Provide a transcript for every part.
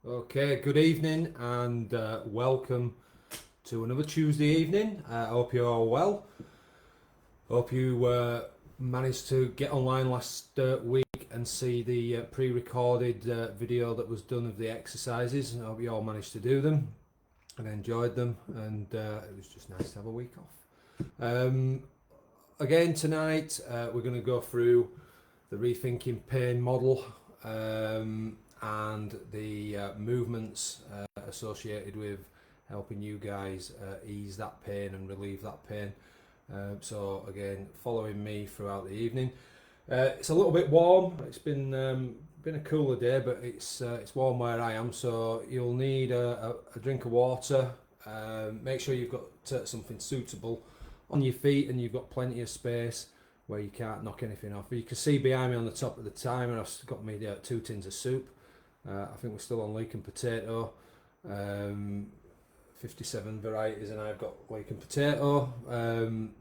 Okay, good evening and welcome to another Tuesday evening. I hope you're all well. Hope you managed to get online last week and see the pre-recorded video that was done of the exercises. I hope you all managed to do them and enjoyed them, and it was just nice to have a week off. Again tonight we're going to go through the rethinking pain model and the movements associated with helping you guys ease that pain and relieve that pain. So again, following me throughout the evening. It's a little bit warm. It's been a cooler day, but it's warm where I am. So you'll need a drink of water. Make sure you've got something suitable on your feet and you've got plenty of space where you can't knock anything off. You can see behind me on the top of the timer, I've got me 2 tins of soup. I think we're still on leek and potato. 57 varieties, and I've got leek and potato.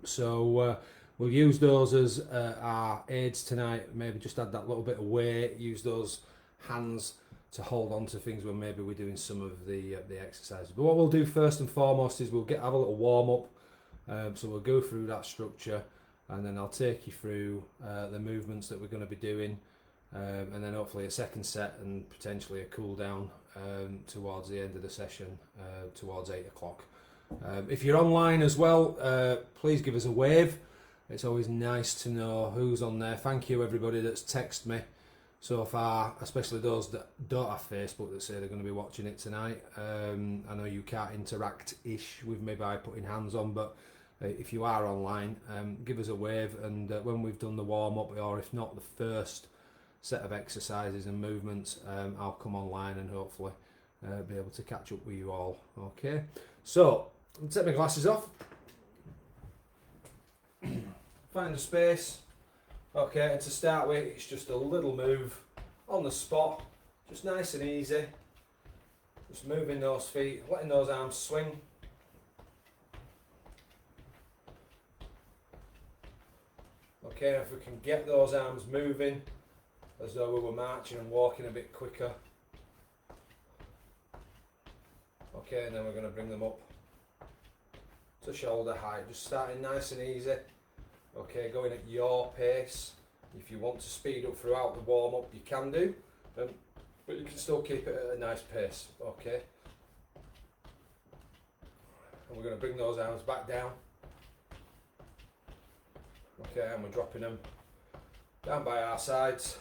So we'll use those as our aids tonight. Maybe just add that little bit of weight. Use those hands to hold on to things when maybe we're doing some of the exercises. But what we'll do first and foremost is we'll have a little warm up. So we'll go through that structure, and then I'll take you through the movements that we're going to be doing, and then hopefully a second set and potentially a cool down towards the end of the session, towards 8 o'clock. If you're online as well, please give us a wave. It's always nice to know who's on there. Thank you everybody that's texted me so far, especially those that don't have Facebook that say they're going to be watching it tonight. I know you can't interact-ish with me by putting hands on, but if you are online, give us a wave, and when we've done the warm-up, or if not the first set of exercises and movements, I'll come online and hopefully be able to catch up with you all. Okay, so I'll take my glasses off, find a space. Okay, and to start with, it's just a little move on the spot, just nice and easy, just moving those feet, letting those arms swing. Okay, if we can get those arms moving as though we were marching and walking a bit quicker. Okay, and then we're going to bring them up to shoulder height, just starting nice and easy. Okay, going at your pace. If you want to speed up throughout the warm-up, you can do, but you can still keep it at a nice pace. Okay, and we're going to bring those arms back down. Okay, and we're dropping them down by our sides,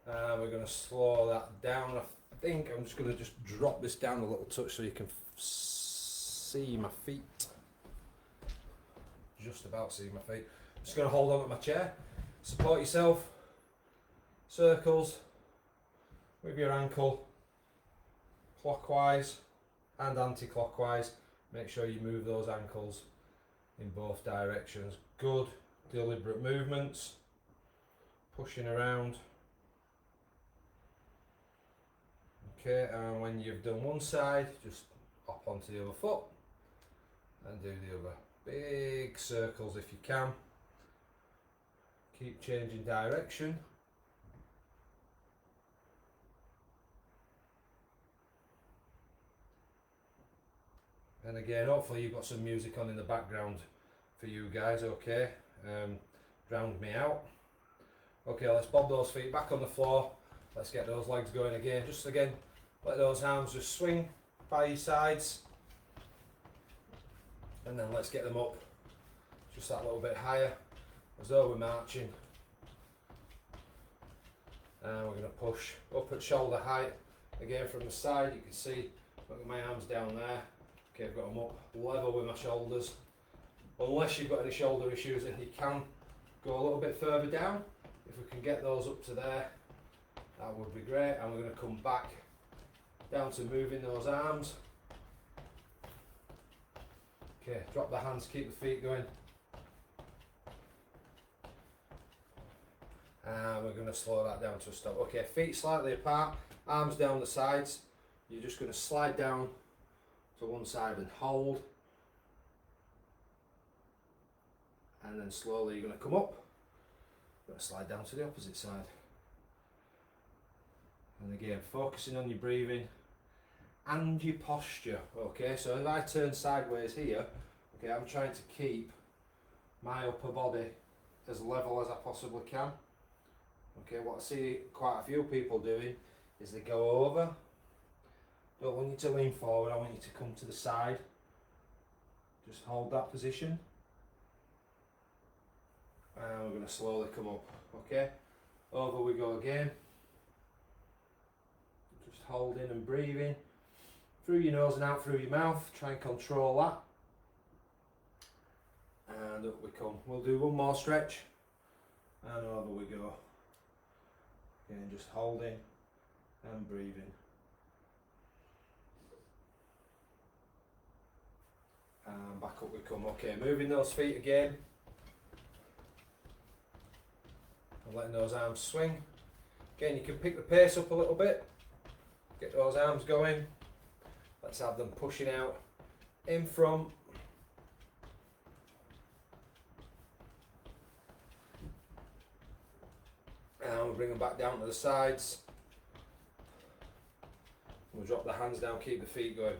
and we're going to slow that down. I think I'm just going to just drop this down a little touch so you can see my feet. Just about see my feet. I'm just going to hold on to my chair, support yourself, circles with your ankle, clockwise and anti-clockwise. Make sure you move those ankles in both directions. Good deliberate movements, pushing around. Okay, and when you've done one side, just hop onto the other foot and do the other. Big circles if you can. Keep changing direction. And again, hopefully you've got some music on in the background for you guys, okay? Drowned me out. Okay, let's bob those feet back on the floor. Let's get those legs going again. Just again, let those arms just swing by your sides. And then let's get them up just that little bit higher, as though we're marching. And we're going to push up at shoulder height. Again from the side, you can see, look at my arms down there. Okay, I've got them up level with my shoulders. Unless you've got any shoulder issues, then you can go a little bit further down. If we can get those up to there, that would be great. And we're going to come back down to moving those arms. Okay, drop the hands, keep the feet going. And we're going to slow that down to a stop. Okay, feet slightly apart, arms down the sides. You're just going to slide down to one side and hold. And then slowly you're going to come up. You're going to slide down to the opposite side. And again, focusing on your breathing and your posture. Okay, so if I turn sideways here, okay, I'm trying to keep my upper body as level as I possibly can. Okay, what I see quite a few people doing is they go over. Don't want you to lean forward, I want you to come to the side. Just hold that position. And we're going to slowly come up. Okay, over we go again. Just holding and breathing through your nose and out through your mouth. Try and control that. And up we come. We'll do one more stretch. And over we go. Again, just holding and breathing. And back up we come. Okay, moving those feet again. And letting those arms swing. Again, you can pick the pace up a little bit. Get those arms going. Let's have them pushing out in front. And we'll bring them back down to the sides. We'll drop the hands down, keep the feet going.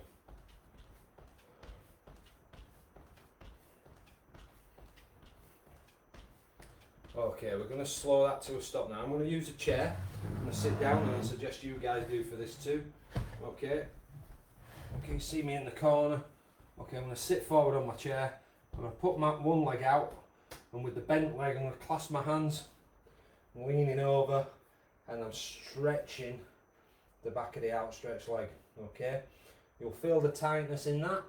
Okay, we're going to slow that to a stop now. I'm going to use a chair. I'm going to sit down, and I suggest you guys do for this too. Okay. Okay, you see me in the corner. Okay, I'm going to sit forward on my chair. I'm going to put my one leg out, and with the bent leg, I'm going to clasp my hands, I'm leaning over, and I'm stretching the back of the outstretched leg. Okay, you'll feel the tightness in that.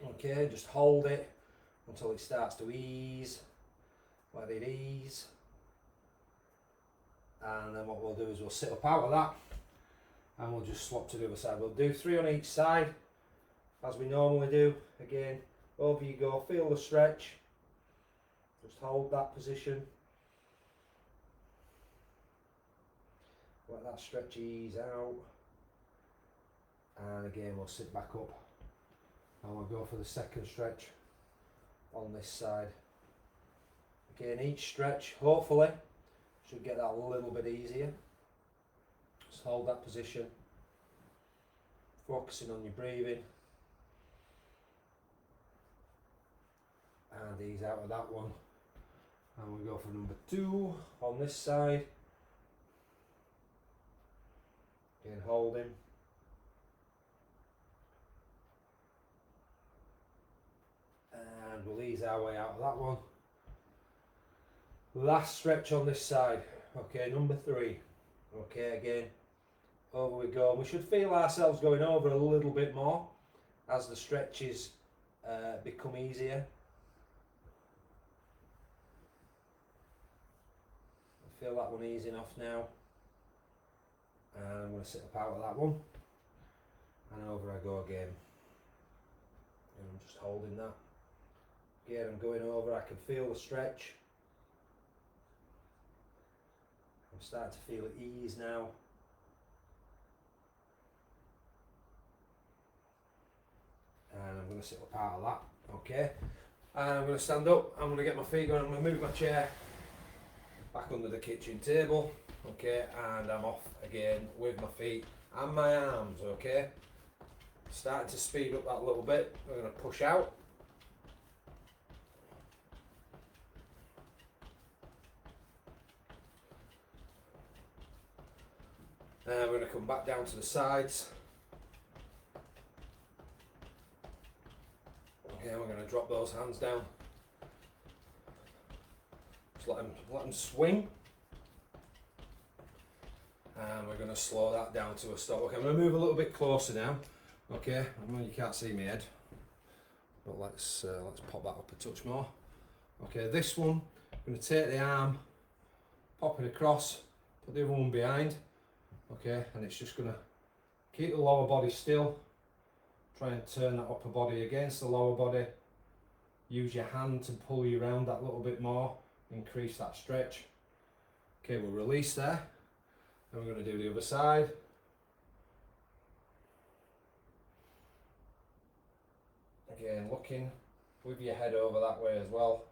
Okay, just hold it until it starts to ease. Let it ease. And then what we'll do is we'll sit up out of that, and we'll just swap to the other side. We'll do 3 on each side, as we normally do. Again, over you go, feel the stretch. Just hold that position. Let that stretch ease out. And again, we'll sit back up. And we'll go for the second stretch on this side. Again, each stretch, hopefully, should get that a little bit easier. Just hold that position. Focusing on your breathing. And ease out of that one. And we go for number 2 on this side. Again, holding. And we'll ease our way out of that one. Last stretch on this side. Okay, number 3. Okay, again, over we go. We should feel ourselves going over a little bit more as the stretches become easier. I feel that one easing off now. And I'm going to sit up out of that one. And over I go again. And I'm just holding that. Again, I'm going over. I can feel the stretch. I'm starting to feel it ease now. And I'm going to sit up out of that. Okay. And I'm going to stand up. I'm going to get my feet going. I'm going to move my chair back under the kitchen table. Okay. And I'm off again with my feet and my arms. Okay. Starting to speed up that little bit. We're going to push out. We're going to come back down to the sides. Okay, we're going to drop those hands down. Just let them swing. And we're going to slow that down to a stop. Okay, I'm going to move a little bit closer now. Okay, I know you can't see my head, but let's pop that up a touch more. Okay, this one, I'm going to take the arm, pop it across, put the other one behind. Okay, and it's just going to keep the lower body still. Try and turn that upper body against the lower body. Use your hand to pull you around that little bit more. Increase that stretch. Okay, we'll release there. And we're going to do the other side. Again, looking with your head over that way as well.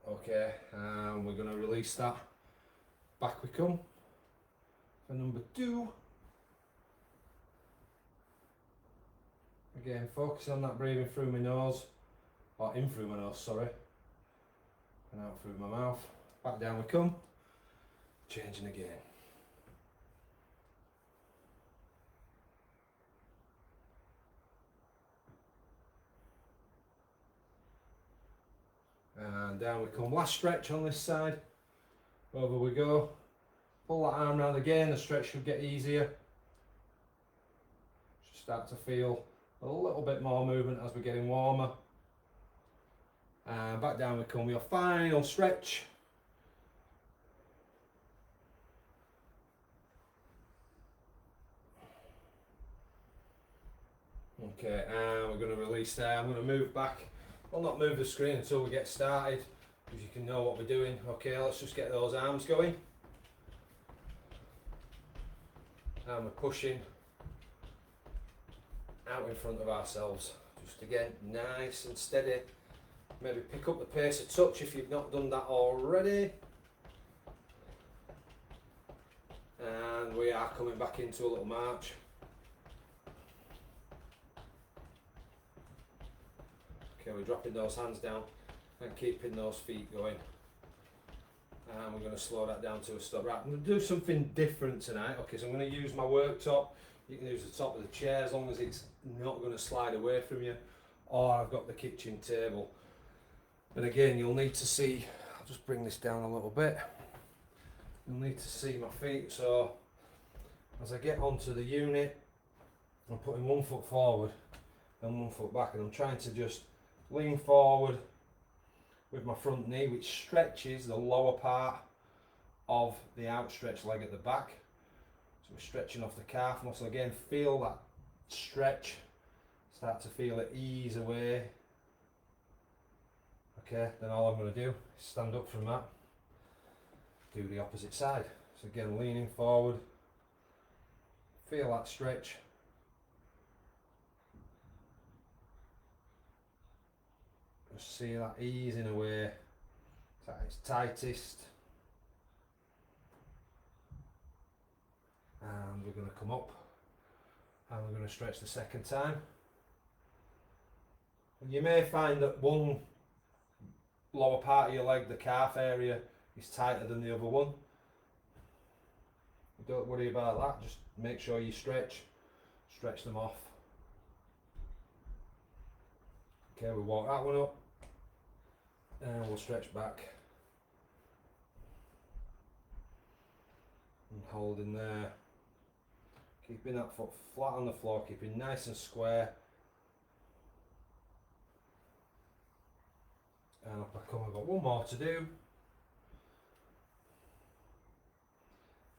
Okay, and we're going to release that. Back we come. for number 2. Again, focusing on that breathing through my nose, or in through my nose, sorry, and out through my mouth. Back down we come, changing again. And down we come. Last stretch on this side. Over we go. Pull that arm round again, the stretch should get easier. Should start to feel a little bit more movement as we're getting warmer. And back down we come, your final stretch. Okay, and we're going to release there. I'm going to move back. I'll not move the screen until we get started, because you can know what we're doing. Okay, let's just get those arms going. And we're pushing out in front of ourselves. Just again, nice and steady. Maybe pick up the pace a touch if you've not done that already. And we are coming back into a little march. Okay, we're dropping those hands down and keeping those feet going. And we're going to slow that down to a stop. Right, I'm going to do something different tonight. Okay, so I'm going to use my worktop. You can use the top of the chair as long as it's not going to slide away from you. Or I've got the kitchen table. And again, you'll need to see, I'll just bring this down a little bit. You'll need to see my feet. So as I get onto the unit, I'm putting 1 foot forward and 1 foot back, and I'm trying to just lean forward with my front knee, which stretches the lower part of the outstretched leg at the back. So we're stretching off the calf muscle. Again, feel that stretch, start to feel it ease away. Okay, then all I'm going to do is stand up from that, do the opposite side. So again, leaning forward, feel that stretch. Just see that easing away at its tightest. And we're going to come up and we're going to stretch the second time. And you may find that one lower part of your leg, the calf area, is tighter than the other one. Don't worry about that, just make sure you stretch them off. Okay, we walk that one up. And we'll stretch back and hold in there, keeping that foot flat on the floor, keeping nice and square. And up I come. I've got one more to do.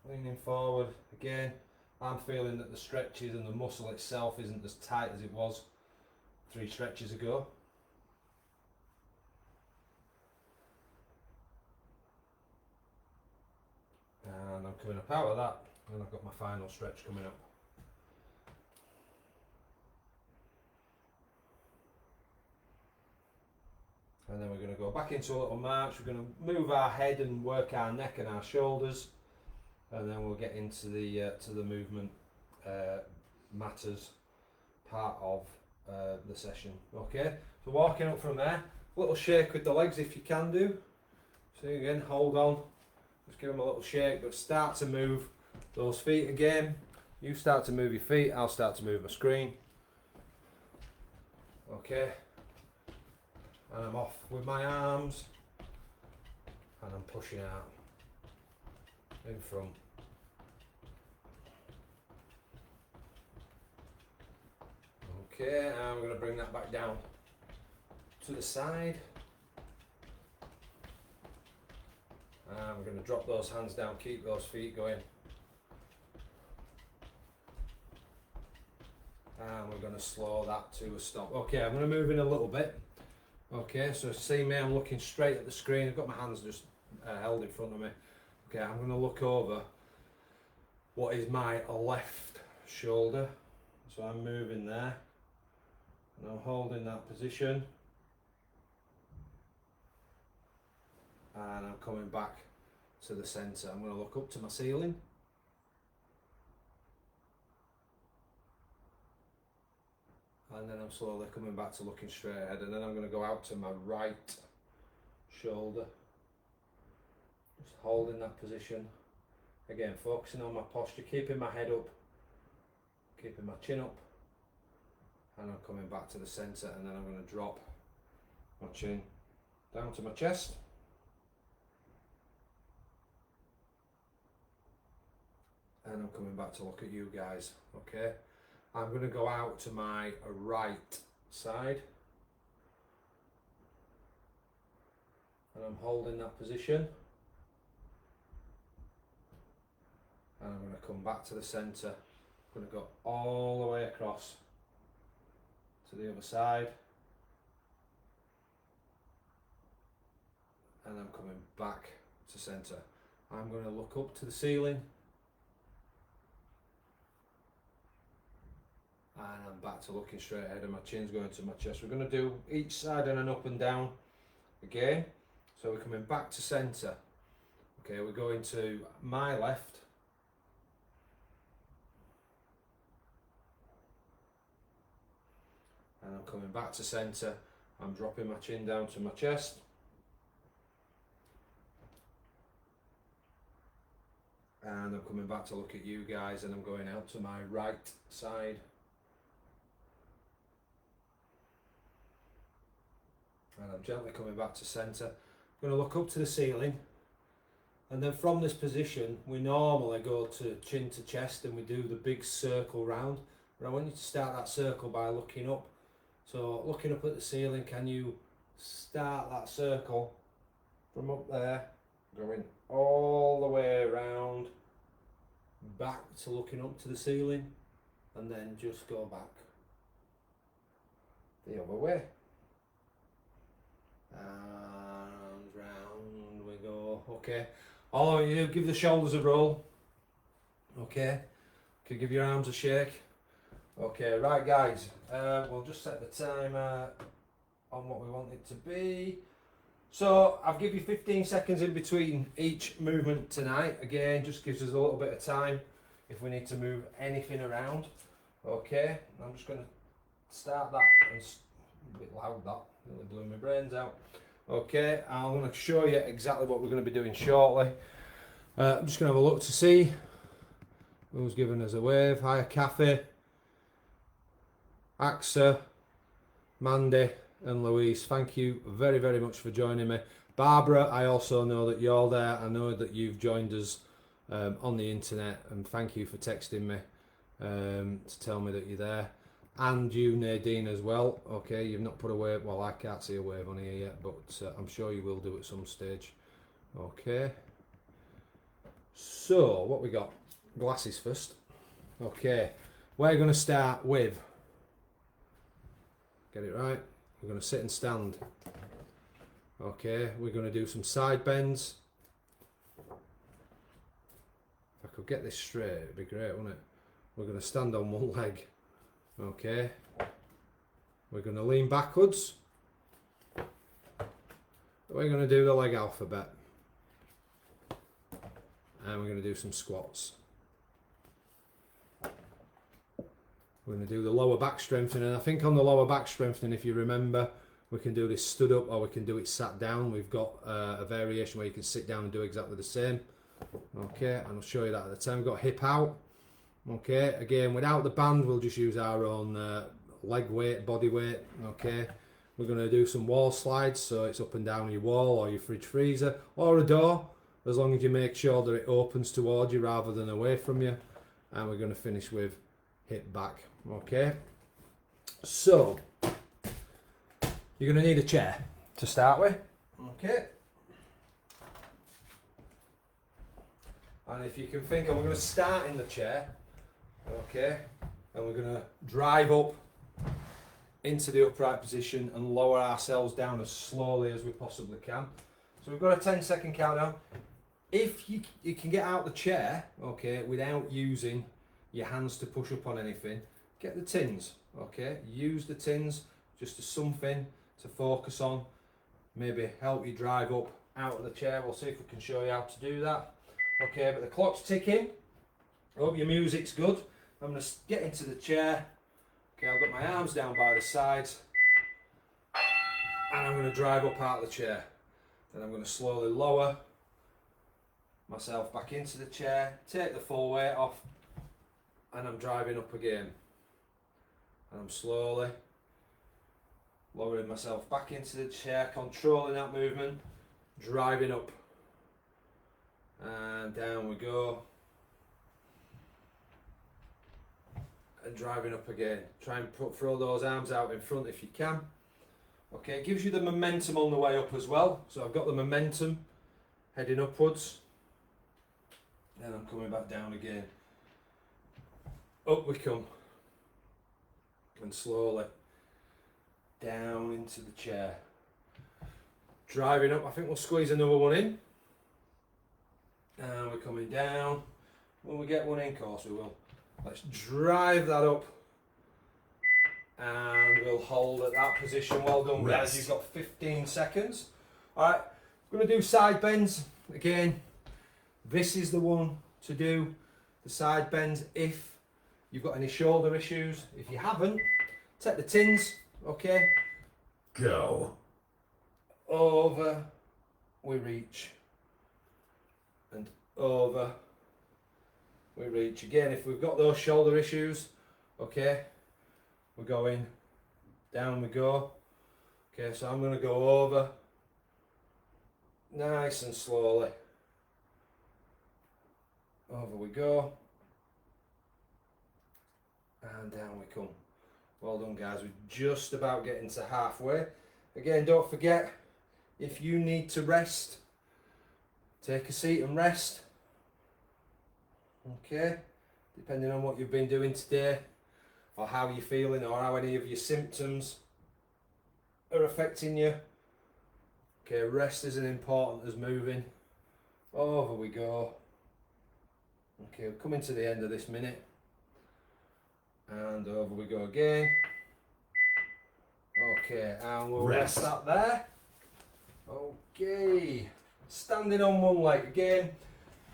Leaning forward again. I'm feeling that the stretches and the muscle itself isn't as tight as it was 3 stretches ago. And I'm coming up out of that, and I've got my final stretch coming up. And then we're going to go back into a little march. We're going to move our head and work our neck and our shoulders, and then we'll get into the to the movement matters part of the session. Okay, so walking up from there, a little shake with the legs if you can do. So again, hold on. Just give them a little shake, but start to move those feet again. You start to move your feet, I'll start to move my screen. Okay. And I'm off with my arms. And I'm pushing out. In front. Okay, and I'm going to bring that back down to the side. And we're going to drop those hands down, keep those feet going. And we're going to slow that to a stop. Okay, I'm going to move in a little bit. Okay, so see me, I'm looking straight at the screen. I've got my hands just held in front of me. Okay, I'm going to look over what is my left shoulder. So I'm moving there. And I'm holding that position. And I'm coming back to the centre. I'm going to look up to my ceiling. and then I'm slowly coming back to looking straight ahead, and then I'm going to go out to my right shoulder, just holding that position. Again, focusing on my posture, keeping my head up, keeping my chin up, and I'm coming back to the centre, and then I'm going to drop my chin down to my chest. And I'm coming back to look at you guys, okay? I'm going to go out to my right side, and I'm holding that position, and I'm going to come back to the centre. I'm going to go all the way across to the other side, and I'm coming back to centre. I'm going to look up to the ceiling, and I'm back to looking straight ahead, and my chin's going to my chest. We're going to do each side and an up and down again. So we're coming back to centre. Okay, we're going to my left, and I'm coming back to centre. I'm dropping my chin down to my chest, and I'm coming back to look at you guys, and I'm going out to my right side. And I'm gently coming back to centre. I'm going to look up to the ceiling, and then from this position we normally go to chin to chest and we do the big circle round, but I want you to start that circle by looking up. So looking up at the ceiling, can you start that circle from up there, going all the way around, back to looking up to the ceiling, and then just go back the other way. And round we go. Okay, all of you give the shoulders a roll. Okay, can give your arms a shake. Okay, right guys, we'll just set the timer on what we want it to be. So I've given you 15 seconds in between each movement tonight. Again, just gives us a little bit of time if we need to move anything around. Okay, I'm just going to start that, and a bit loud that, really blew my brains out. Okay, I'm going to show you exactly what we're going to be doing shortly. I'm just going to have a look to see who's giving us a wave. Hiya Kathy, AXA, Mandy and Louise, thank you very, very much for joining me. Barbara, I also know that you're there. I know that you've joined us on the internet, and thank you for texting me to tell me that you're there. And you, Nadine, as well. Okay, you've not put a wave. Well, I can't see a wave on here yet, but I'm sure you will do at some stage. Okay. So, what we got? Glasses first. Okay, we're going to start with, get it right, we're going to sit and stand. Okay, we're going to do some side bends. If I could get this straight, it'd be great, wouldn't it? We're going to stand on one leg. Okay, we're going to lean backwards. We're going to do the leg alphabet, and we're going to do some squats. We're going to do the lower back strengthening, and I think on the lower back strengthening, if you remember, we can do this stood up or we can do it sat down. We've got a variation where you can sit down and do exactly the same. Okay, and I'll show you that at the time. We've got hip out. Okay, again, without the band, we'll just use our own leg weight, body weight. Okay, we're going to do some wall slides, so it's up and down your wall or your fridge freezer or a door, as long as you make sure that it opens towards you rather than away from you. And we're going to finish with hip back. Okay, so you're going to need a chair to start with. Okay, and if you can think, we're going to start in the chair. Okay, and we're going to drive up into the upright position and lower ourselves down as slowly as we possibly can. So we've got a 10-second countdown. If you can get out the chair, okay, without using your hands to push up on anything, get the tins. Okay, use the tins just as something to focus on, maybe help you drive up out of the chair. We'll see if we can show you how to do that. Okay, but the clock's ticking. I hope your music's good. I'm going to get into the chair. Okay, I've got my arms down by the sides and I'm going to drive up out of the chair. Then I'm going to slowly lower myself back into the chair, take the full weight off, and I'm driving up again. And I'm slowly lowering myself back into the chair, controlling that movement, driving up. And down we go. And driving up again. Try and throw those arms out in front if you can. Okay, it gives you the momentum on the way up as well. So I've got the momentum heading upwards. Then I'm coming back down again. Up we come. And slowly down into the chair. Driving up, I think we'll squeeze another one in. And we're coming down. When we get one in, of course we will. Let's drive that up. And we'll hold at that position. Well done, guys. You've got 15 seconds. Alright, we're going to do side bends. Again, this is the one to do. The side bends if you've got any shoulder issues. If you haven't, take the tins, okay? Go. Over we reach. And over we reach. Again, if we've got those shoulder issues, okay, we're going, down we go. Okay, so I'm going to go over, nice and slowly. Over we go. And down we come. Well done, guys. We're just about getting to halfway. Again, don't forget, if you need to rest, take a seat and rest. Okay, depending on what you've been doing today, or how you're feeling, or how any of your symptoms are affecting you. Okay, rest isn't important as moving. Over we go. Okay, we're coming to the end of this minute. And over we go again. Okay, and we'll rest that there. Okay, standing on one leg again.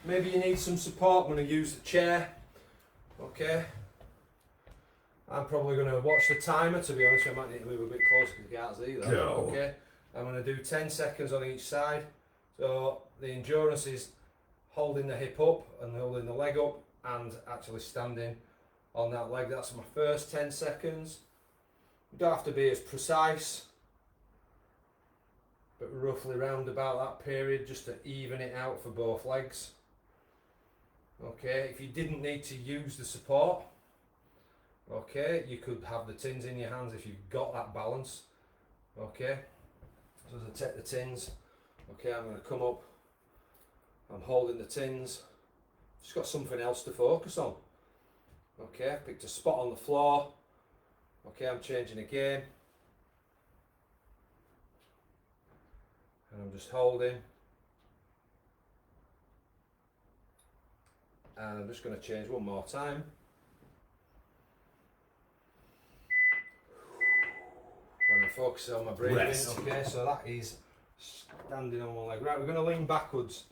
Maybe you need some support. I'm going to use the chair. Okay. I'm probably going to watch the timer, to be honest. I might need to move a bit closer because you can't see that. Go. Okay. I'm going to do 10 seconds on each side. So the endurance is holding the hip up and holding the leg up and actually standing on that leg. That's my first 10 seconds. You don't have to be as precise, but roughly round about that period, just to even it out for both legs. Okay, if you didn't need to use the support, okay, you could have the tins in your hands if you've got that balance. Okay, so as I take the tins, okay, I'm going to come up, I'm holding the tins, just got something else to focus on. Okay, picked a spot on the floor. Okay, I'm changing again. And I'm just holding. And I'm just going to change one more time. And I'm focusing on my breathing. Rest. Okay, so that is standing on one leg. Right, we're going to lean backwards.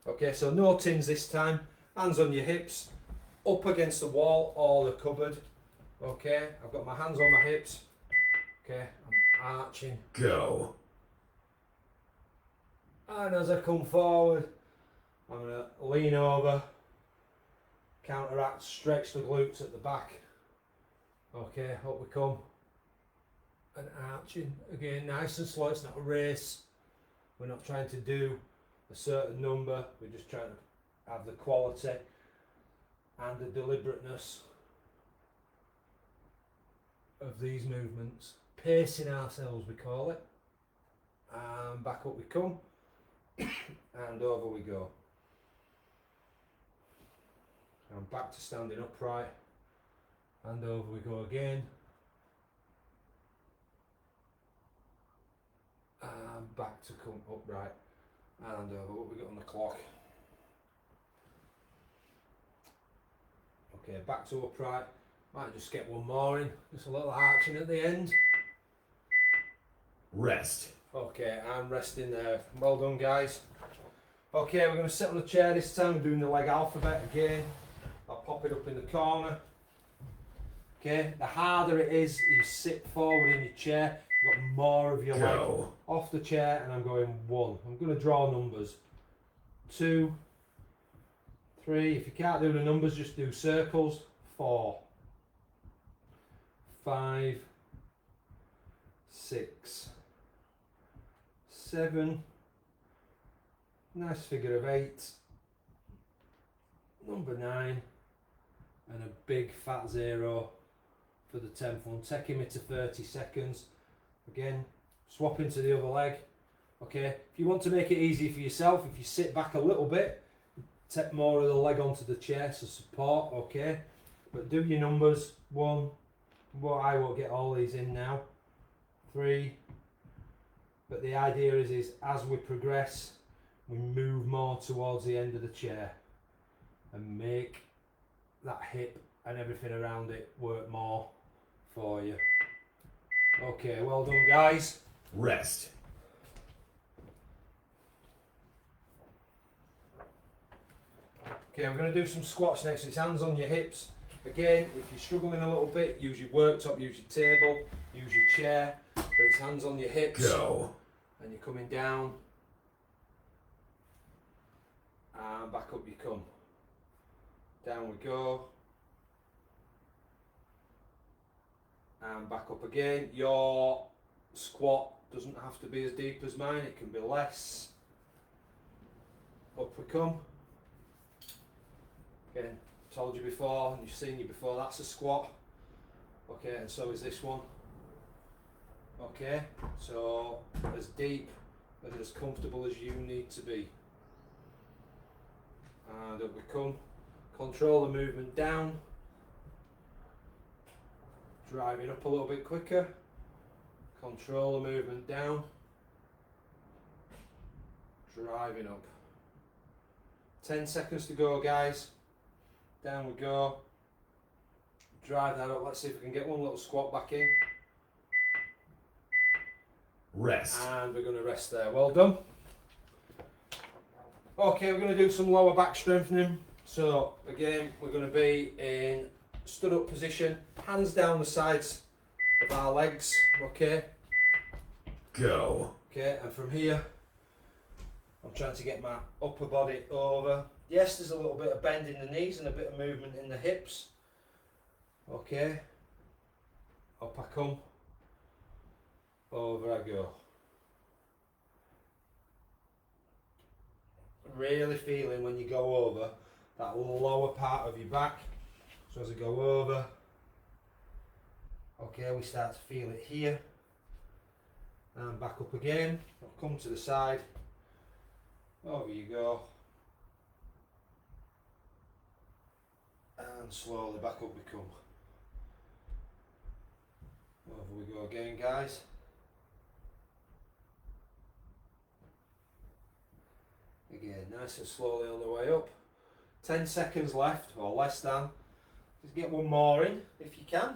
Okay, so no tins this time. Hands on your hips. Up against the wall or the cupboard. Okay, I've got my hands on my hips. Okay, I'm arching. Go. And as I come forward, I'm going to lean over, counteract, stretch the glutes at the back. Okay, up we come. And arching. Again, nice and slow, it's not a race. We're not trying to do a certain number, we're just trying to have the quality and the deliberateness of these movements. Pacing ourselves, we call it. And back up we come. And over we go. And back to standing upright. And over we go again. And back to come upright. And over what we got on the clock. Okay, back to upright. Might just get one more in. Just a little arching at the end. Rest. Okay, I'm resting there. Well done, guys. Okay, we're going to sit on the chair this time. We're doing the leg alphabet again. I'll pop it up in the corner. Okay, the harder it is, you sit forward in your chair, you've got more of your leg Go. off the chair, and I'm going 1. I'm going to draw numbers. 2, 3. If you can't do the numbers, just do circles. 4, 5, 6, 7. Nice figure of 8. Number 9. And a big fat 0 for the 10th one. Taking me to 30 seconds. Again, swap into the other leg. Okay, if you want to make it easy for yourself, if you sit back a little bit, take more of the leg onto the chair to support, okay? But do your numbers. 1, well, I won't get all these in now. 3, but the idea is as we progress, we move more towards the end of the chair and make that hip and everything around it work more for you. Okay, well done guys. Rest. Okay, we're going to do some squats next. It's hands on your hips. Again, if you're struggling a little bit, use your worktop, use your table, use your chair, but it's hands on your hips. Go. And you're coming down. And back up you come. Down we go. And back up again. Your squat doesn't have to be as deep as mine, it can be less. Up we come. Again, told you before, and you've seen you before, that's a squat. Okay, and so is this one. Okay, so as deep and as comfortable as you need to be. And up we come. Control the movement down. Drive it up a little bit quicker. Control the movement down. Driving up. 10 seconds to go guys. Down we go. Drive that up. Let's see if we can get one little squat back in. Rest. And we're going to rest there. Well done. Okay, we're going to do some lower back strengthening. So again, we're going to be in stood up position, hands down the sides of our legs. Okay. Go. Okay, and from here, I'm trying to get my upper body over. Yes, there's a little bit of bend in the knees and a bit of movement in the hips. Okay. Up I come. Over I go. Really feeling when you go over that lower part of your back. So as I go over, okay, we start to feel it here. And back up again. I'll come to the side. Over you go. And slowly back up we come. Over we go again, guys. Again, nice and slowly on the way up. 10 seconds left, or less than. Just get one more in, if you can.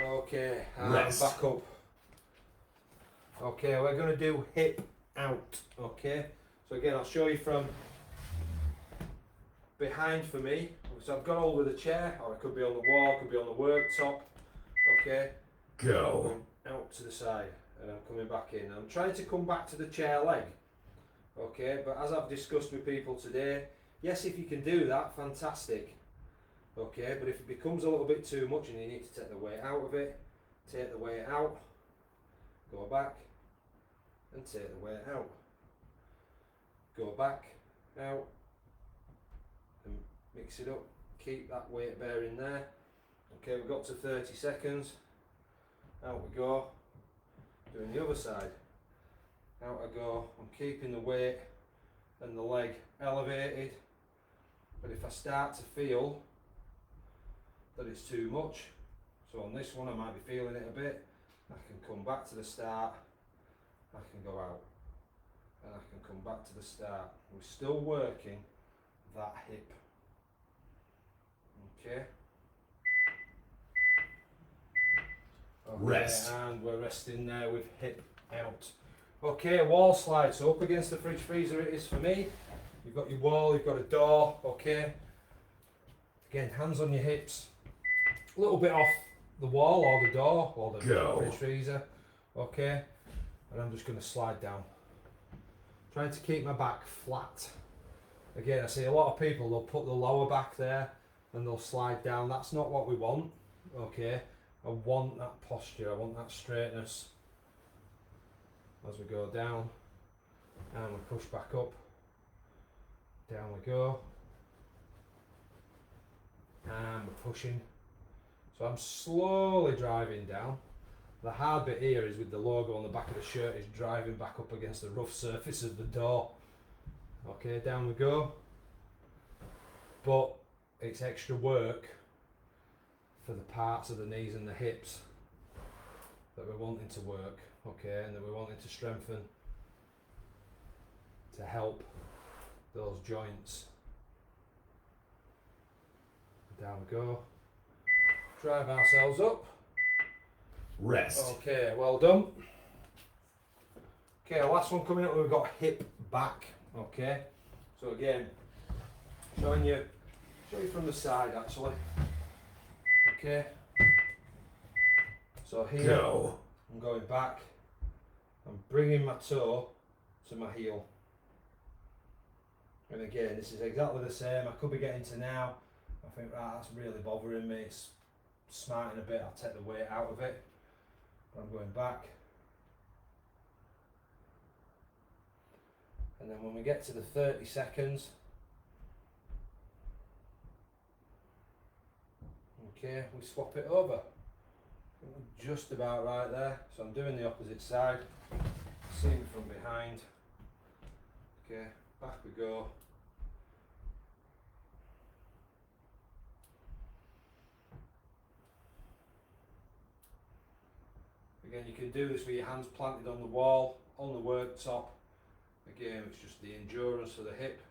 Okay, and Rest. back up. Okay, we're going to do hip out, okay? So again, I'll show you from behind for me. So I've got hold of the chair, or it could be on the wall, could be on the worktop, okay? Go. Out to the side, and I'm coming back in. I'm trying to come back to the chair leg, okay? But as I've discussed with people today, yes, if you can do that, fantastic, okay? But if it becomes a little bit too much and you need to take the weight out of it, take the weight out, go back, and take the weight out. Go back, out, and mix it up. Keep that weight bearing there. Okay, we've got to 30 seconds. Out we go. Doing the other side. Out I go. I'm keeping the weight and the leg elevated. But if I start to feel that it's too much, so on this one I might be feeling it a bit, I can come back to the start, I can go out, and I can come back to the start. We're still working that hip. Okay. Okay, Rest. and we're resting there with hip out. Okay, wall slide. So up against the fridge freezer it is for me. You've got your wall, you've got a door, okay. Again, hands on your hips, a little bit off the wall or the door or the Go. fridge freezer. Okay, and I'm just going to slide down. Trying to keep my back flat. Again, I see a lot of people, they'll put the lower back there and they'll slide down. That's not what we want. Okay, I want that posture, I want that straightness as we go down, and we push back up, down we go, and we're pushing. So I'm slowly driving down. The hard bit here is with the logo on the back of the shirt is driving back up against the rough surface of the door. Okay, down we go. But it's extra work for the parts of the knees and the hips that we're wanting to work, okay, and that we're wanting to strengthen to help those joints. Down we go. Drive ourselves up. Rest. Okay, well done. Okay, last one coming up, we've got hip back. Okay, so again, show you from the side actually. Okay, so here Go. I'm going back, I'm bringing my toe to my heel, and again this is exactly the same. I could be getting to now, I think right, that's really bothering me, it's smarting a bit, I'll take the weight out of it, but I'm going back, and then when we get to the 30 seconds, okay, we swap it over. Just about right there. So I'm doing the opposite side. See me from behind. Okay, back we go. Again, you can do this with your hands planted on the wall, on the worktop. Again, it's just the endurance for the hip.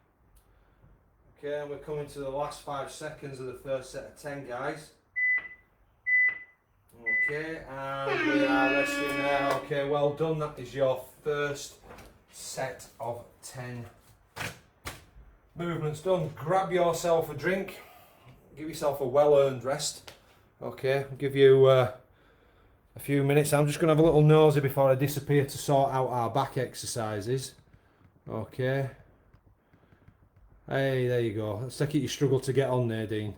Okay, and we're coming to the last 5 seconds of the first set of 10, guys. Okay, and we are resting there. Okay, well done. That is your first set of 10 movements done. Grab yourself a drink. Give yourself a well-earned rest. Okay, I'll give you a few minutes. I'm just going to have a little nosy before I disappear to sort out our back exercises. Okay. Hey, there you go. Let's take it you struggled to get on there, Dean.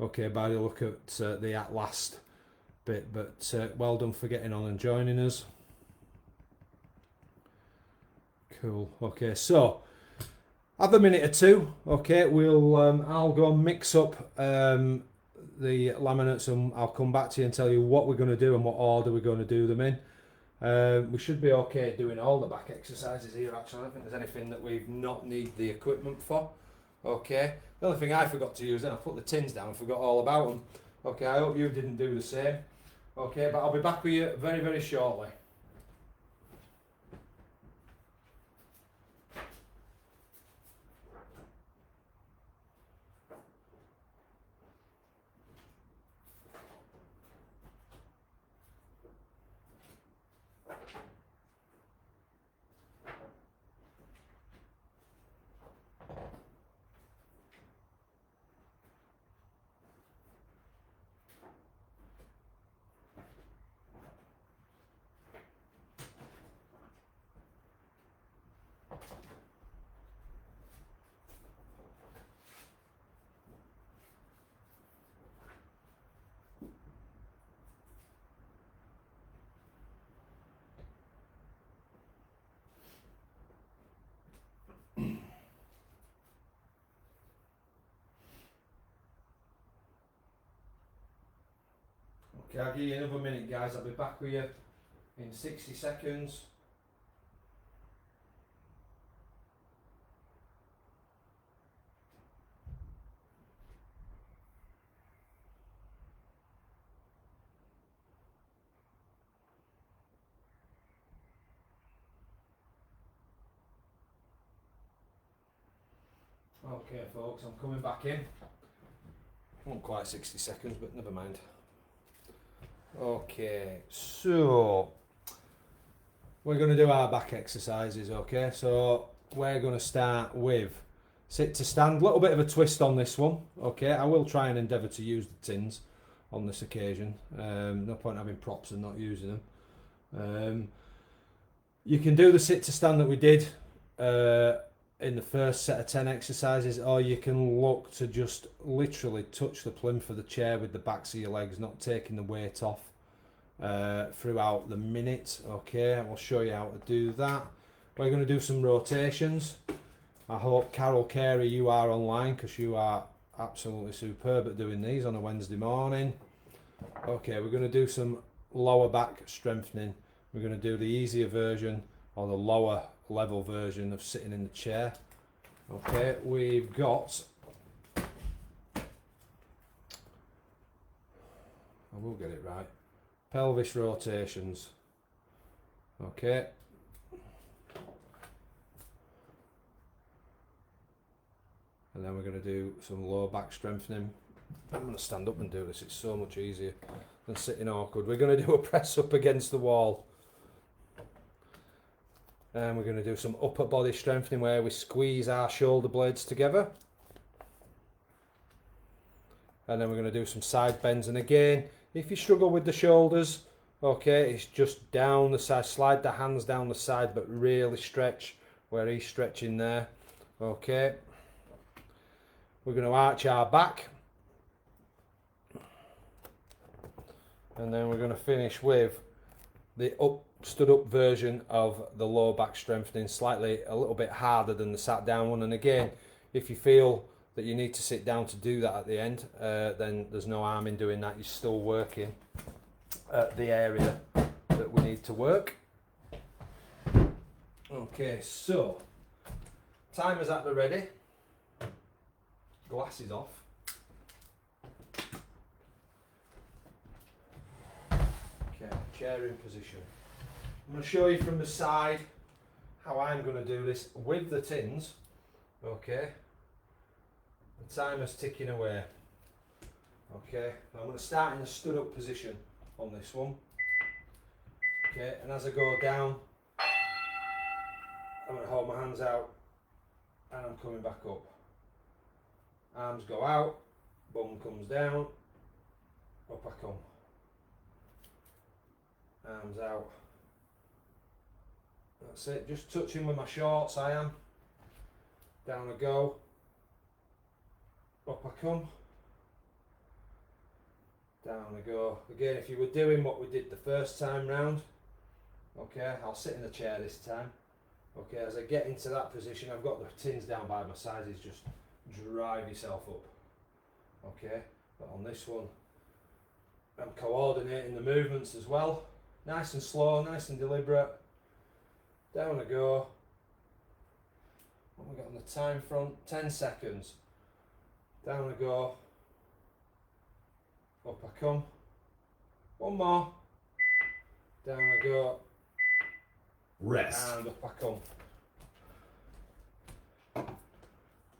Okay, by the look at the at last bit, but well done for getting on and joining us. Cool. Okay, so have a minute or two. Okay, we'll I'll go and mix up the laminates, and I'll come back to you and tell you what we're going to do and what order we're going to do them in. We should be okay doing all the back exercises here. Actually, I don't think there's anything that we've not need the equipment for. Okay, the only thing I forgot to use, then I put the tins down and forgot all about them. Okay, I hope you didn't do the same. Okay, but I'll be back with you very, very shortly. Okay, I'll give you another minute, guys. I'll be back with you in 60 seconds. Okay, folks, I'm coming back in. Not quite 60 seconds, but never mind. Okay, so we're going to do our back exercises. Okay, so we're going to start with sit to stand. A little bit of a twist on this one. Okay, I will try and endeavour to use the tins on this occasion. No point having props and not using them. You can do the sit to stand that we did in the first set of 10 exercises, or you can look to just literally touch the plinth of the chair with the backs of your legs, not taking the weight off throughout the minute. Okay, I'll show you how to do that. We're going to do some rotations. I hope, Carol Carey, you are online, because you are absolutely superb at doing these on a Wednesday morning. Okay, we're going to do some lower back strengthening. We're going to do the easier version, or the lower level version of sitting in the chair. Okay, we've got, I will get it right, pelvis rotations. Okay, and then we're going to do some lower back strengthening. I'm going to stand up and do this, it's so much easier than sitting awkward. We're going to do a press up against the wall. And we're going to do some upper body strengthening where we squeeze our shoulder blades together. And then we're going to do some side bends. And again, if you struggle with the shoulders, okay, it's just down the side. Slide the hands down the side, but really stretch where he's stretching there. Okay. We're going to arch our back. And then we're going to finish with the stood up version of the lower back strengthening, slightly a little bit harder than the sat down one. And again, if you feel that you need to sit down to do that at the end, then there's no harm in doing that. You're still working at the area that we need to work. Okay, so timer's at the ready, glasses off. Okay, chair in position. I'm going to show you from the side how I'm going to do this with the tins. Okay, the timer's ticking away. Okay, I'm going to start in a stood up position on this one. Okay, and as I go down, I'm going to hold my hands out and I'm coming back up. Arms go out, bum comes down, up I come. Arms out. That's it, just touching with my shorts I am. Down I go. Up I come. Down I go. Again, if you were doing what we did the first time round, okay, I'll sit in the chair this time. Okay, as I get into that position, I've got the tins down by my sides, just drive yourself up. Okay, but on this one, I'm coordinating the movements as well. Nice and slow, nice and deliberate. Down I go. What have we got on the time front? 10 seconds. Down I go. Up I come. One more. Down I go. Rest. And up I come.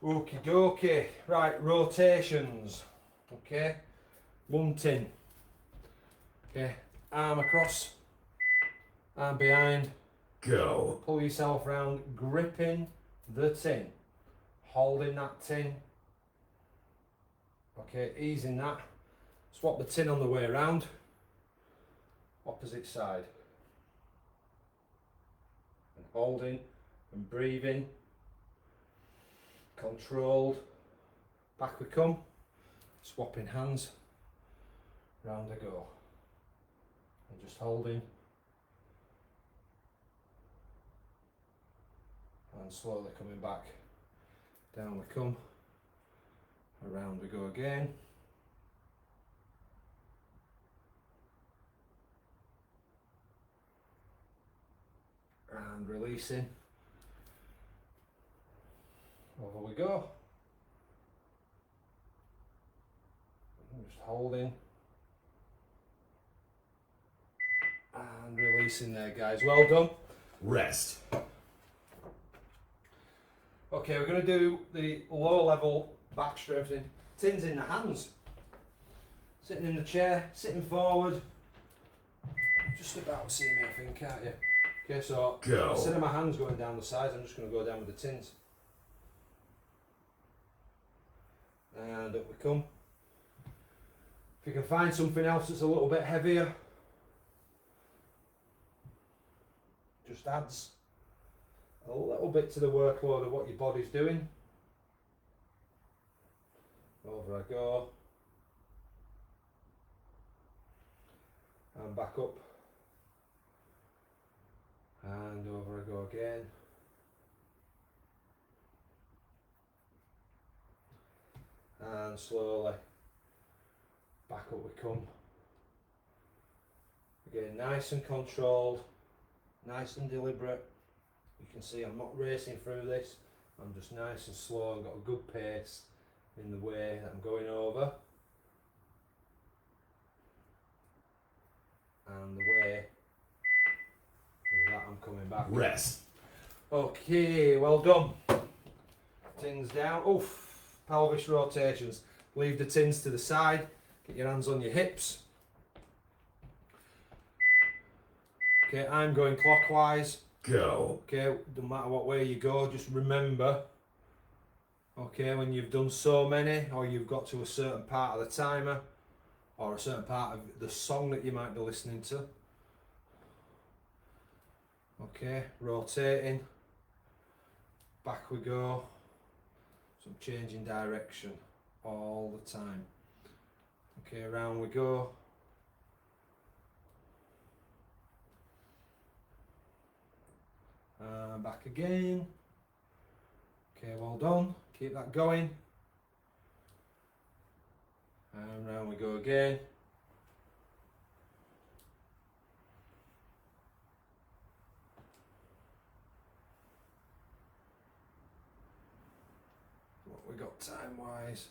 Okie dokie. Right, rotations. Okay. One tin. Okay. Arm across. Arm behind. Go. Pull yourself round, gripping the tin, holding that tin. Okay, easing that. Swap the tin on the way around. Opposite side. And holding and breathing. Controlled. Back we come. Swapping hands. Round I go. And just holding. And slowly coming back. Down we come. Around we go again. And releasing. Over we go. And just holding. And releasing there, guys. Well done. Rest. Okay, we're going to do the lower level back strengthening. Tins in the hands. Sitting in the chair, sitting forward. Just about see me, I think, can't you? Okay, so Go. instead of my hands going down the sides, I'm just going to go down with the tins. And up we come. If you can find something else that's a little bit heavier, just adds a little bit to the workload of what your body's doing. Over I go. And back up. And over I go again. And slowly back up we come. Again, nice and controlled, nice and deliberate. You can see I'm not racing through this, I'm just nice and slow and got a good pace in the way that I'm going over and the way that I'm coming back. Rest. Okay, well done. Tins down. Oof. Pelvis rotations. Leave the tins to the side. Get your hands on your hips. Okay, I'm going clockwise. Go. Okay, no matter what way you go, just remember, okay, when you've done so many, or you've got to a certain part of the timer, or a certain part of the song that you might be listening to. Okay, rotating. Back we go. So I'm changing direction all the time. Okay, around we go. And back again. Okay, well done. Keep that going. And round we go again. What we got time wise?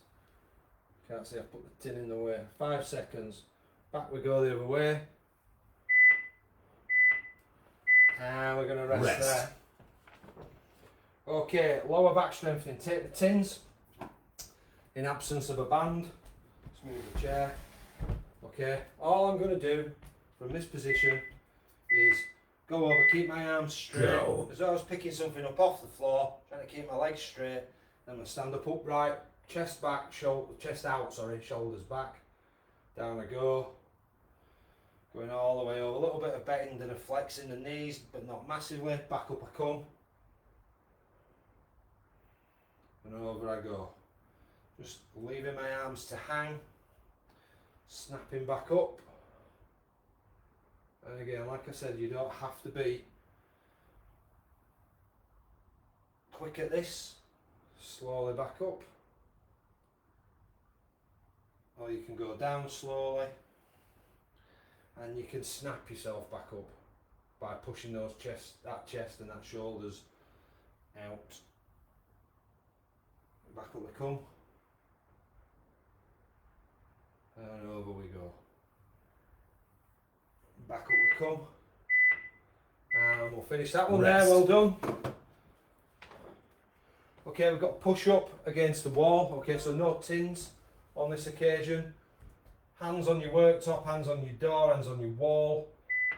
Can't see, I put the tin in the way. 5 seconds. Back we go the other way. And we're going to rest there. Okay, lower back strengthening. Take the tins. In absence of a band, let's move the chair. Okay, all I'm going to do from this position is go over, keep my arms straight. Go. As though I was picking something up off the floor, trying to keep my legs straight. Then I'm going to stand up upright, chest back, chest out, sorry, shoulders back. Down I go. Going all the way over, a little bit of bend and a flex in the knees, but not massively. Back up I come. And over I go. Just leaving my arms to hang. Snapping back up. And again, like I said, you don't have to be quick at this. Slowly back up. Or you can go down slowly. And you can snap yourself back up by pushing that chest and that shoulders out. Back up we come. And over we go. Back up we come. And we'll finish that one Rest. there, well done. Okay, we've got push up against the wall. Okay, so no tins on this occasion. Hands on your worktop, hands on your door, hands on your wall.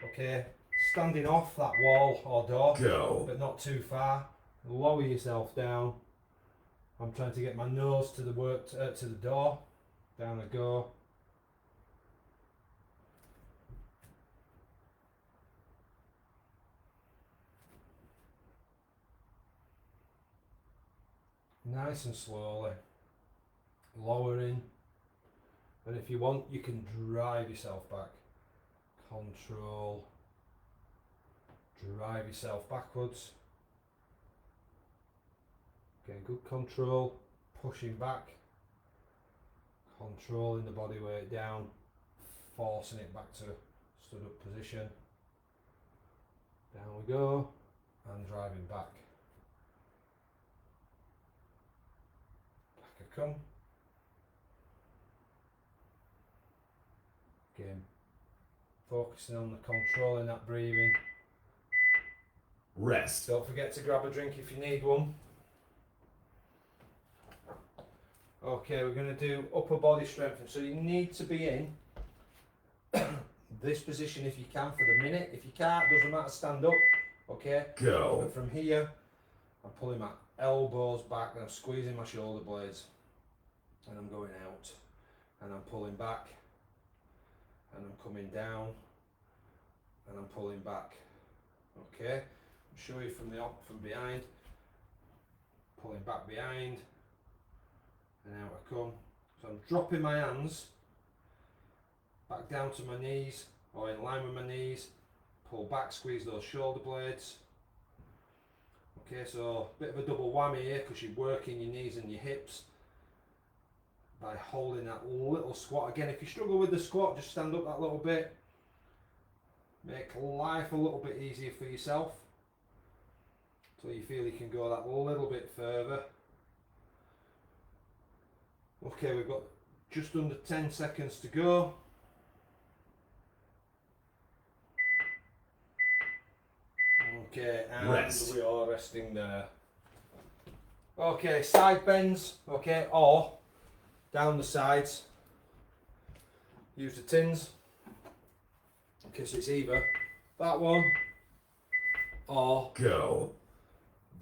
Okay, standing off that wall or door, Go. but not too far. Lower yourself down. I'm trying to get my nose to the to the door. Down I go. Nice and slowly. Lowering. And if you want, you can drive yourself back. Control. Drive yourself backwards. Okay, good control. Pushing back. Controlling the body weight down. Forcing it back to stood up position. Down we go. And driving back. Back I come. Again, focusing on the controlling that breathing. Rest. Don't forget to grab a drink if you need one. Okay, we're going to do upper body strength. So you need to be in this position if you can for the minute. If you can't, doesn't matter, stand up. Okay? Go. But from here, I'm pulling my elbows back and I'm squeezing my shoulder blades. and I'm going out, and I'm pulling back, and I'm coming down, and I'm pulling back. Okay, I'll show you from behind, pulling back behind, and out I come. So I'm dropping my hands back down to my knees, or in line with my knees, pull back, squeeze those shoulder blades. Okay, so a bit of a double whammy here because you're working your knees and your hips by holding that little squat. Again, if you struggle with the squat, just stand up that little bit. Make life a little bit easier for yourself so you feel you can go that little bit further. Okay, we've got just under 10 seconds to go. Okay, and Rest. we are resting there. Okay, side bends, okay, or down the sides. Use the tins. Okay, so it's either that one or Go.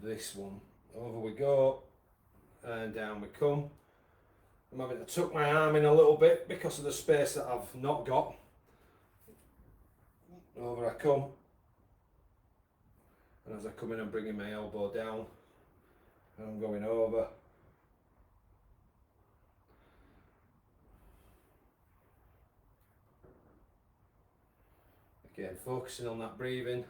this one. Over we go, and down we come. I'm having to tuck my arm in a little bit because of the space that I've not got. Over I come. And as I come in, I'm bringing my elbow down, and I'm going over. Again, focusing on that breathing.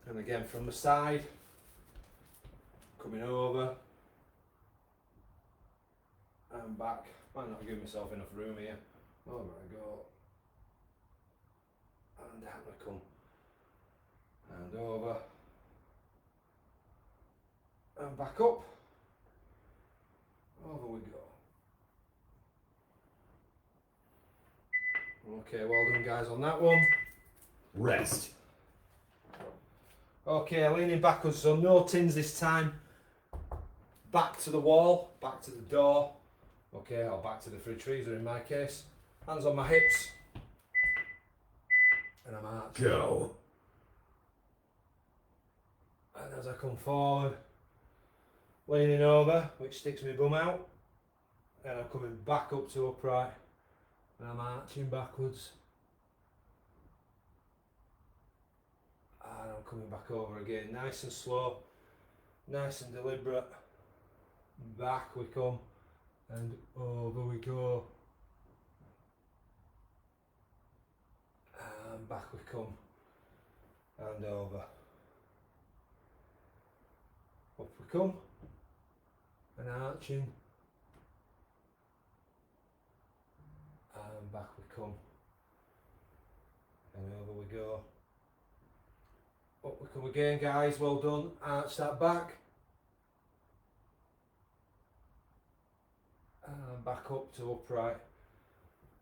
And again from the side, coming over and back. Might not give myself enough room here. Over I go. And down I come. And over. And back up. Over we go. Okay, well done guys on that one. Rest. Okay, leaning backwards, so no tins this time. Back to the wall, back to the door. Okay, or back to the fridge freezer in my case. Hands on my hips. And I'm arching. Go. And as I come forward, leaning over, which sticks my bum out. And I'm coming back up to upright. And I'm arching backwards. And I'm coming back over again, nice and slow, nice and deliberate. Back we come, and over we go. And back we come, and over. Up we come, and arching. And back we come, and over we go. Up we come again guys, well done. Arch that back. And back up to upright.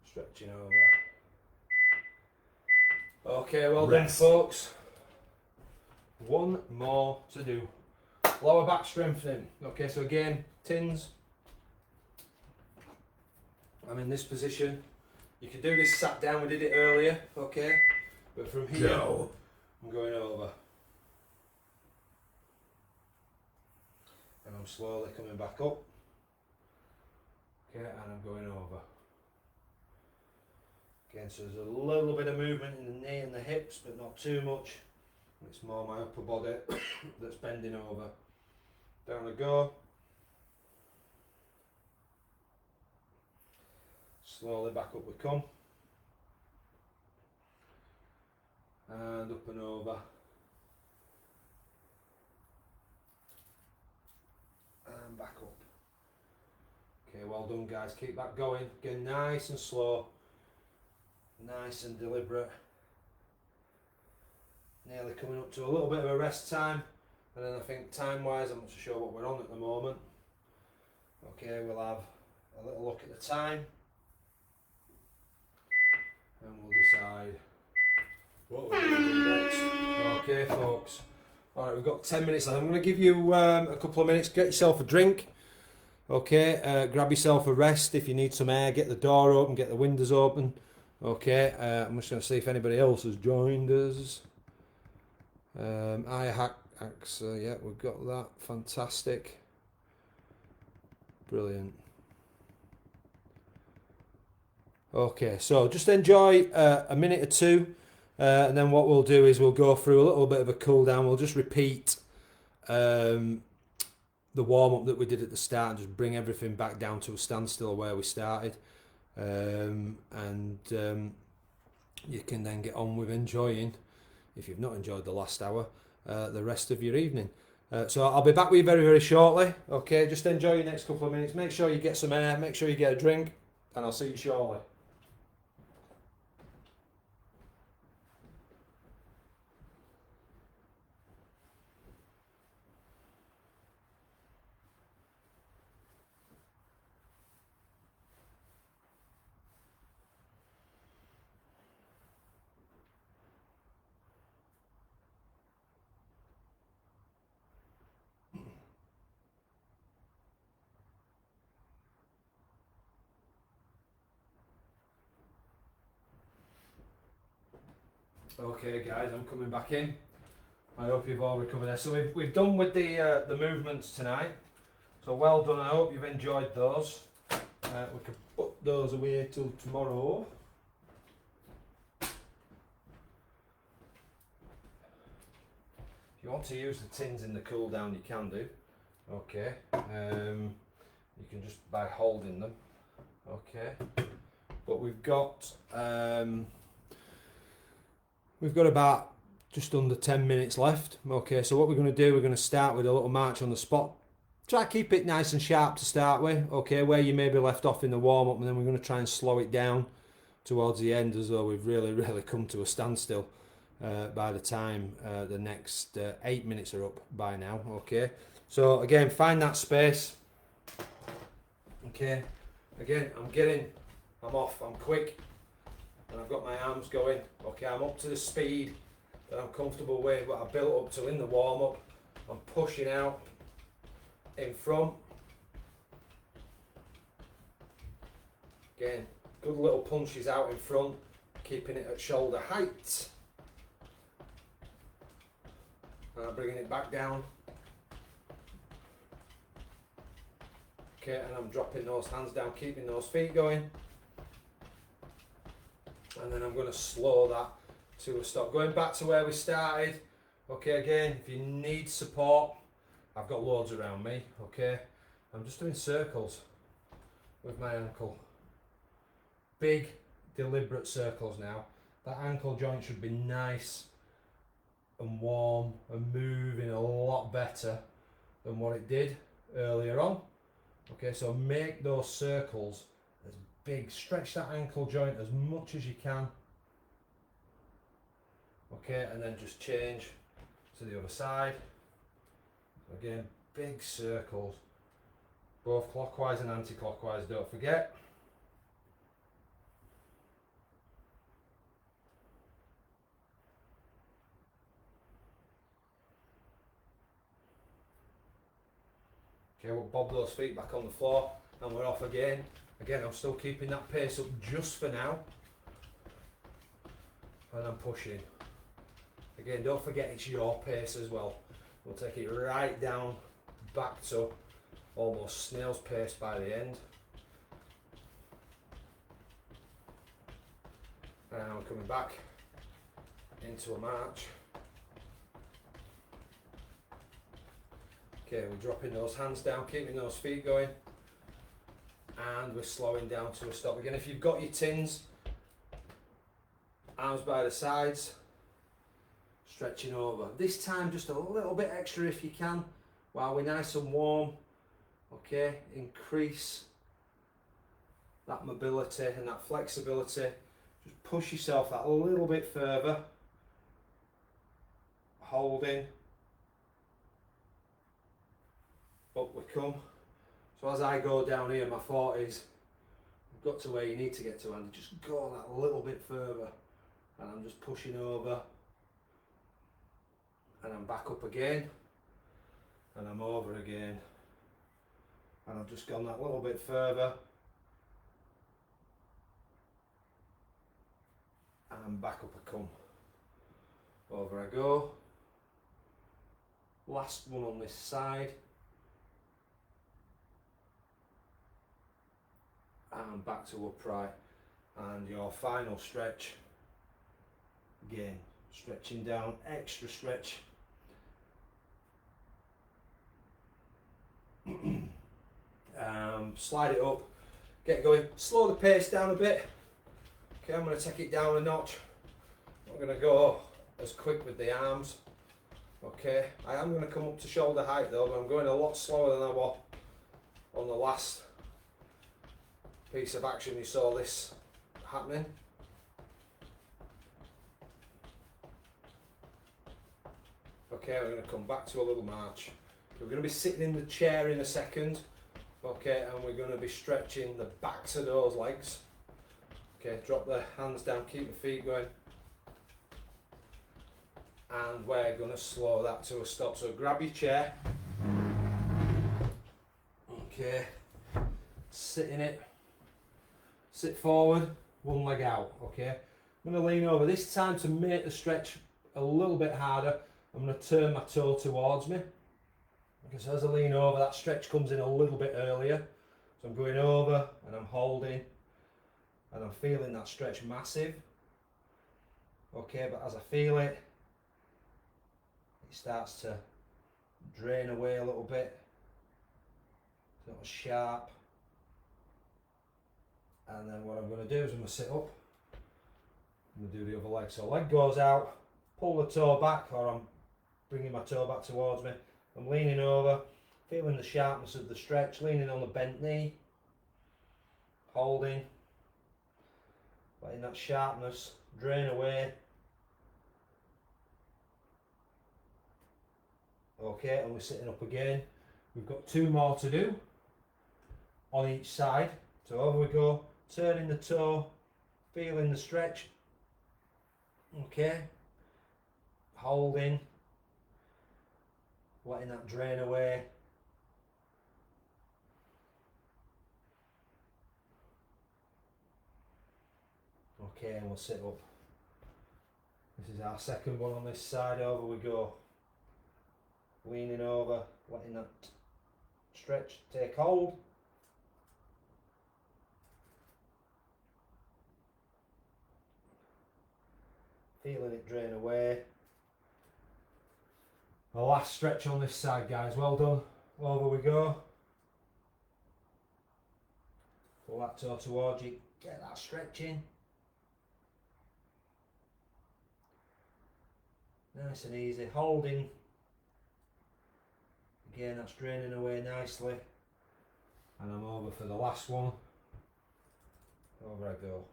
Stretching over. Okay, well Rest. done folks. One more to do. Lower back strengthening. Okay, so again, tins. I'm in this position. You can do this sat down, we did it earlier, okay? But from here, Go. I'm going over. And I'm slowly coming back up. Okay, and I'm going over. Again, so there's a little bit of movement in the knee and the hips, but not too much. It's more my upper body that's bending over. Down I go. Slowly back up we come. And up and over. And back up. Okay, well done guys, keep that going. Again, nice and slow. Nice and deliberate. Nearly coming up to a little bit of a rest time. And then I think time wise, I'm not so sure what we're on at the moment. Okay, we'll have a little look at the time. And we'll decide what we're going to do next. Okay folks. Alright, we've got 10 minutes left. I'm going to give you a couple of minutes. Get yourself a drink. Okay, grab yourself a rest. If you need some air, get the door open, get the windows open. Okay, I'm just going to see if anybody else has joined us. Yeah, we've got that. Fantastic. Brilliant. Okay, so just enjoy a minute or two, and then what we'll do is we'll go through a little bit of a cool down. We'll just repeat the warm up that we did at the start and just bring everything back down to a standstill where we started, and you can then get on with enjoying, if you've not enjoyed the last hour, the rest of your evening. So I'll be back with you very, very shortly. Okay, just enjoy your next couple of minutes. Make sure you get some air, make sure you get a drink, and I'll see you shortly. Okay guys, I'm coming back in. I hope you've all recovered there. So we've done with the movements tonight. So well done, I hope you've enjoyed those. We can put those away till tomorrow. If you want to use the tins in the cool down, you can do. Okay. You can just by holding them. Okay. But we've got about just under 10 minutes left. Okay, so what we're going to do, we're going to start with a little march on the spot. Try to keep it nice and sharp to start with, okay, where you maybe left off in the warm-up, and then we're going to try and slow it down towards the end as though we've really come to a standstill by the time the next 8 minutes are up by now, okay. So again, find that space, okay. Again, I'm off, I'm quick, and I've got my arms going, okay, I'm up to the speed that I'm comfortable with, what I built up to in the warm-up. I'm pushing out in front. Again, good little punches out in front, keeping it at shoulder height. And I'm bringing it back down. Okay, and I'm dropping those hands down, keeping those feet going. And then I'm going to slow that to a stop. Going back to where we started. Okay, again, if you need support, I've got loads around me. Okay, I'm just doing circles with my ankle. Big, deliberate circles now. That ankle joint should be nice and warm and moving a lot better than what it did earlier on. Okay, so make those circles as big. Stretch that ankle joint as much as you can. Okay, and then just change to the other side. Again, big circles, both clockwise and anti-clockwise, don't forget. Okay, we'll bob those feet back on the floor and we're off again. Again, I'm still keeping that pace up just for now. And I'm pushing. Again, don't forget it's your pace as well. We'll take it right down, back to almost snail's pace by the end. And now we're coming back into a march. Okay, we're dropping those hands down, keeping those feet going. And we're slowing down to a stop. Again, if you've got your tins, arms by the sides, stretching over. This time just a little bit extra if you can, while we're nice and warm. Okay, increase that mobility and that flexibility. Just push yourself that a little bit further. Holding. Up we come. So as I go down here, my 40s, I've got to where you need to get to, and just go that little bit further. And I'm just pushing over. And I'm back up again. And I'm over again. And I've just gone that little bit further. And back up I come. Over I go. Last one on this side. and back to upright. And your final stretch, again, stretching down, extra stretch. Slide it up, get going, slow the pace down a bit. Okay, I'm going to take it down a notch. I'm going to go as quick with the arms. Okay, I am going to come up to shoulder height though, but I'm going a lot slower than I was on the last piece of action. You saw this happening. Okay, we're going to come back to a little march. We're going to be sitting in the chair in a second. Okay, and we're going to be stretching the backs of those legs. Okay, drop the hands down, keep the feet going. And we're going to slow that to a stop. So grab your chair. Okay, sit in it. Sit forward, one leg out. Okay, I'm going to lean over. This time, to make the stretch a little bit harder, I'm going to turn my toe towards me. Because as I lean over, that stretch comes in a little bit earlier. So I'm going over and I'm holding and I'm feeling that stretch massive. Okay, but as I feel it, it starts to drain away a little bit. It's not as sharp. And then what I'm going to do is I'm going to sit up. I'm going to do the other leg. So leg goes out, pull the toe back, or I'm bringing my toe back towards me. I'm leaning over, feeling the sharpness of the stretch, leaning on the bent knee, holding, letting that sharpness drain away. Okay, and we're sitting up again. We've got 2 more to do on each side. So over we go, turning the toe, feeling the stretch. Okay, holding, letting that drain away. Okay, and we'll sit up. This is our second one on this side. Over we go. Leaning over, letting that stretch take hold. Feeling it drain away. The last stretch on this side, guys. Well done. Over we go. Pull that toe towards you. Get that stretch in. Nice and easy. Holding. Again, that's draining away nicely. And I'm over for the last one. Over I go.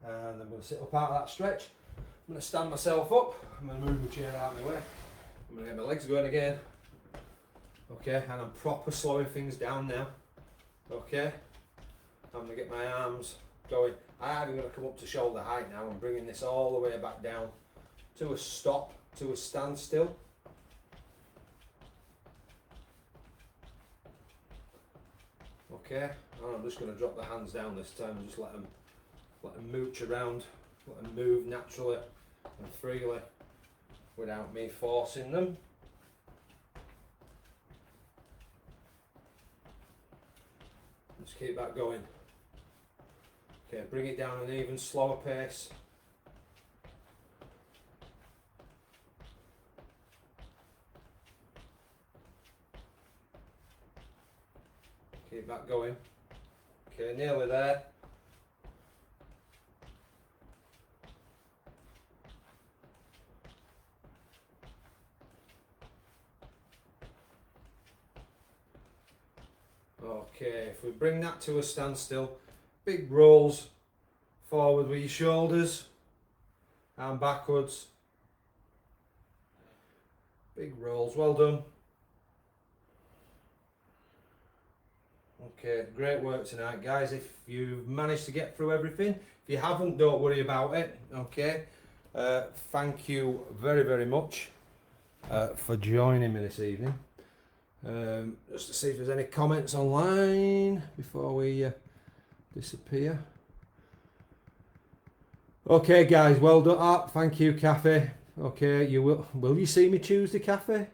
And I'm going to sit up out of that stretch. I'm going to stand myself up. I'm going to move my chair out of my way. I'm going to get my legs going again. Okay, and I'm proper slowing things down now. Okay, I'm going to get my arms going. I'm going to come up to shoulder height now. I'm bringing this all the way back down to a stop, to a standstill. Okay, and I'm just going to drop the hands down this time and just let them mooch around, let them move naturally and freely without me forcing them. Just keep that going. Okay, bring it down an even slower pace. Keep that going. Okay, nearly there. Okay, if we bring that to a standstill, big rolls forward with your shoulders and backwards. Big rolls, well done. Okay, great work tonight, guys. If you've managed to get through everything, if you haven't, don't worry about it. Okay, thank you very, very much for joining me this evening. Just to see if there's any comments online before we disappear. Okay, guys, well done. Thank you, Cafe. Okay, you will you see me Tuesday, Cafe?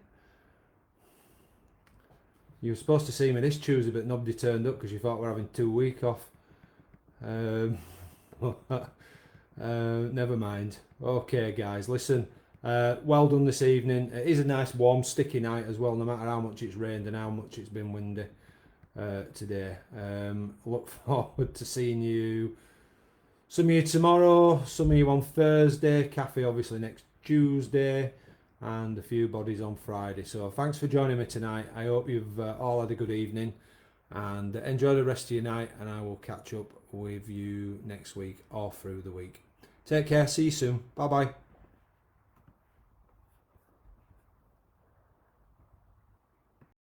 You were supposed to see me this Tuesday, but nobody turned up because you thought we're having 2 weeks off. Never mind. Okay, guys, listen. Well done this evening. It is a nice, warm, sticky night as well, no matter how much it's rained and how much it's been windy today. Look forward to seeing you. Some of you tomorrow, some of you on Thursday, Cafe obviously next Tuesday, and a few bodies on Friday. So thanks for joining me tonight. I hope you've all had a good evening, and enjoy the rest of your night, and I will catch up with you next week or through the week. Take care, see you soon. Bye bye.